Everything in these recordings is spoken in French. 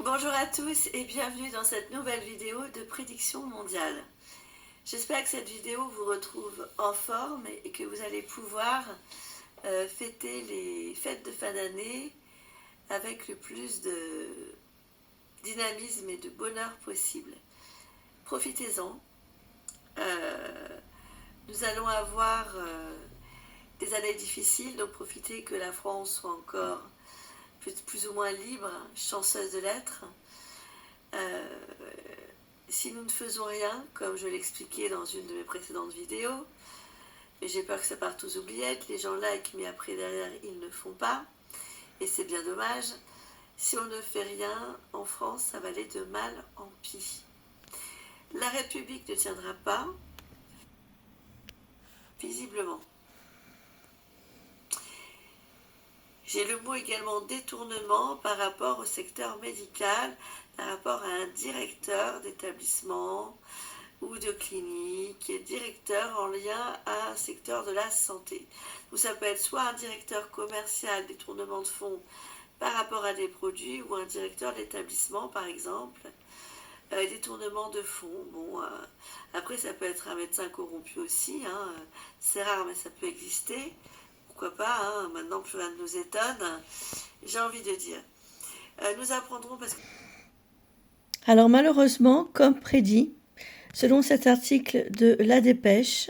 Bonjour à tous et bienvenue dans cette nouvelle vidéo de prédiction mondiale. J'espère que cette vidéo vous retrouve en forme et que vous allez pouvoir fêter les fêtes de fin d'année avec le plus de dynamisme et de bonheur possible. Profitez-en. Nous allons avoir des années difficiles, donc profitez que la France soit encore plus ou moins libre, chanceuse de l'être. Si nous ne faisons rien, comme je l'expliquais dans une de mes précédentes vidéos, et j'ai peur que ça parte aux oubliettes, les gens like, mais après derrière ils ne font pas, et c'est bien dommage. Si on ne fait rien en France, ça va aller de mal en pis. La République ne tiendra pas, visiblement. J'ai le mot également détournement par rapport au secteur médical, par rapport à un directeur d'établissement ou de clinique, directeur en lien à un secteur de la santé. Donc ça peut être soit un directeur commercial, détournement de fonds par rapport à des produits, ou un directeur d'établissement par exemple, détournement de fonds. Bon, après ça peut être un médecin corrompu aussi, c'est rare mais ça peut exister. Pourquoi pas, maintenant plus rien ne nous étonne, j'ai envie de dire. Nous apprendrons parce que... Alors malheureusement, comme prédit, selon cet article de La Dépêche,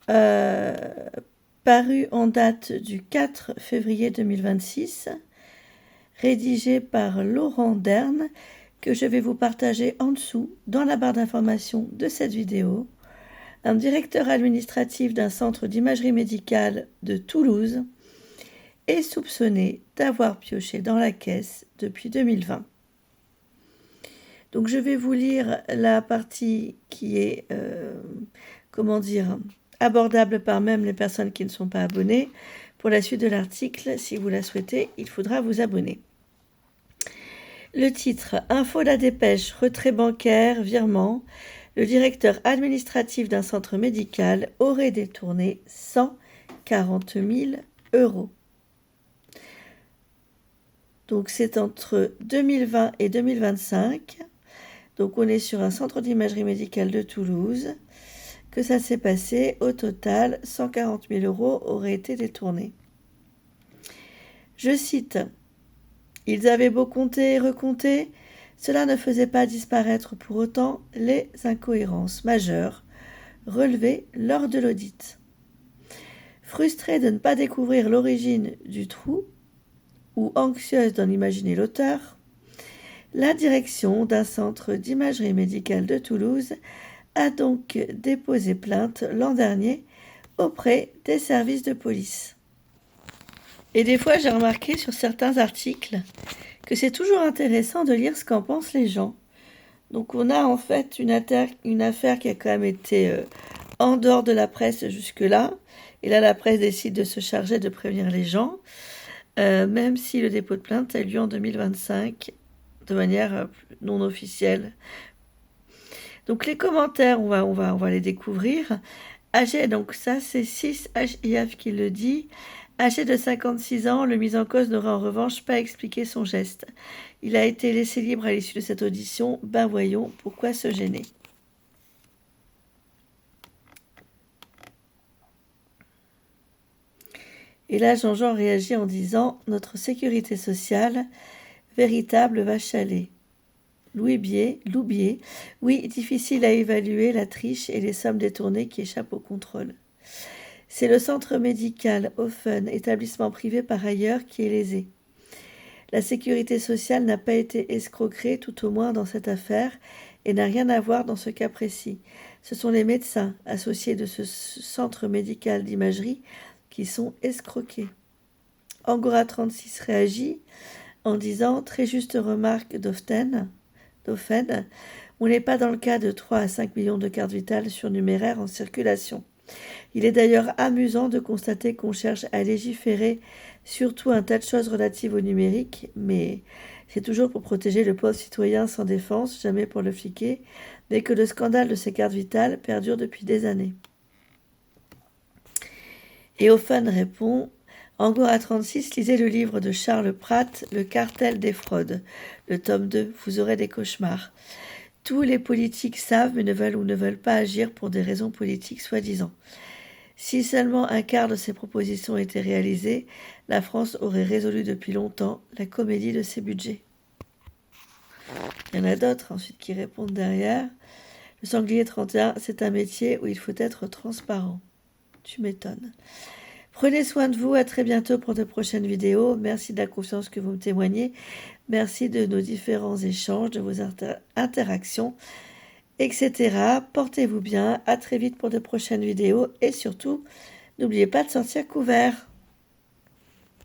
paru en date du 4 février 2026, rédigé par Laurent Dern, que je vais vous partager en dessous dans la barre d'information de cette vidéo, un directeur administratif d'un centre d'imagerie médicale de Toulouse est soupçonné d'avoir pioché dans la caisse depuis 2020. Donc je vais vous lire la partie qui est, abordable par même les personnes qui ne sont pas abonnées. Pour la suite de l'article, si vous la souhaitez, il faudra vous abonner. Le titre, Info La Dépêche, retrait bancaire, virement. Le directeur administratif d'un centre médical aurait détourné 140 000 €. Donc c'est entre 2020 et 2025. Donc on est sur un centre d'imagerie médicale de Toulouse. Que ça s'est passé, au total, 140 000 € auraient été détournés. Je cite, « Ils avaient beau compter et recompter, cela ne faisait pas disparaître pour autant les incohérences majeures relevées lors de l'audit. Frustrée de ne pas découvrir l'origine du trou, ou anxieuse d'en imaginer l'auteur, la direction d'un centre d'imagerie médicale de Toulouse a donc déposé plainte l'an dernier auprès des services de police. » Et des fois, j'ai remarqué sur certains articles que c'est toujours intéressant de lire ce qu'en pensent les gens. Donc on a en fait une affaire qui a quand même été en dehors de la presse jusque-là. Et là, la presse décide de se charger de prévenir les gens, même si le dépôt de plainte a eu lieu en 2025 de manière non officielle. Donc les commentaires, on va les découvrir. Âgé, donc ça c'est 6HIF qui le dit. Âgé de 56 ans, le mis en cause n'aura en revanche pas expliqué son geste. Il a été laissé libre à l'issue de cette audition. Ben voyons, pourquoi se gêner ? Et là, Jean-Jean réagit en disant « Notre sécurité sociale, véritable vache à lait. » Loubier, oui, difficile à évaluer la triche et les sommes détournées qui échappent au contrôle. C'est le centre médical Offen, établissement privé par ailleurs, qui est lésé. La sécurité sociale n'a pas été escroquée, tout au moins dans cette affaire, et n'a rien à voir dans ce cas précis. Ce sont les médecins associés de ce centre médical d'imagerie qui sont escroqués. Angora 36 réagit en disant « Très juste remarque d'Offen, on n'est pas dans le cas de 3 à 5 millions de cartes vitales surnuméraires en circulation. Il est d'ailleurs amusant de constater qu'on cherche à légiférer surtout un tas de choses relatives au numérique, mais c'est toujours pour protéger le pauvre citoyen sans défense, jamais pour le fliquer, mais que le scandale de ces cartes vitales perdure depuis des années. » Et Offen répond Angora 36, lisez le livre de Charles Pratt, Le cartel des fraudes, le tome 2, vous aurez des cauchemars. Tous les politiques savent mais ne veulent ou ne veulent pas agir pour des raisons politiques soi-disant. Si seulement un quart de ces propositions étaient réalisées, la France aurait résolu depuis longtemps la comédie de ses budgets. Il y en a d'autres ensuite qui répondent derrière. Le sanglier 31, c'est un métier où il faut être transparent. Tu m'étonnes. Prenez soin de vous, à très bientôt pour de prochaines vidéos. Merci de la confiance que vous me témoignez. Merci de nos différents échanges, de vos interactions, etc. Portez-vous bien, à très vite pour de prochaines vidéos et surtout, n'oubliez pas de sortir couvert.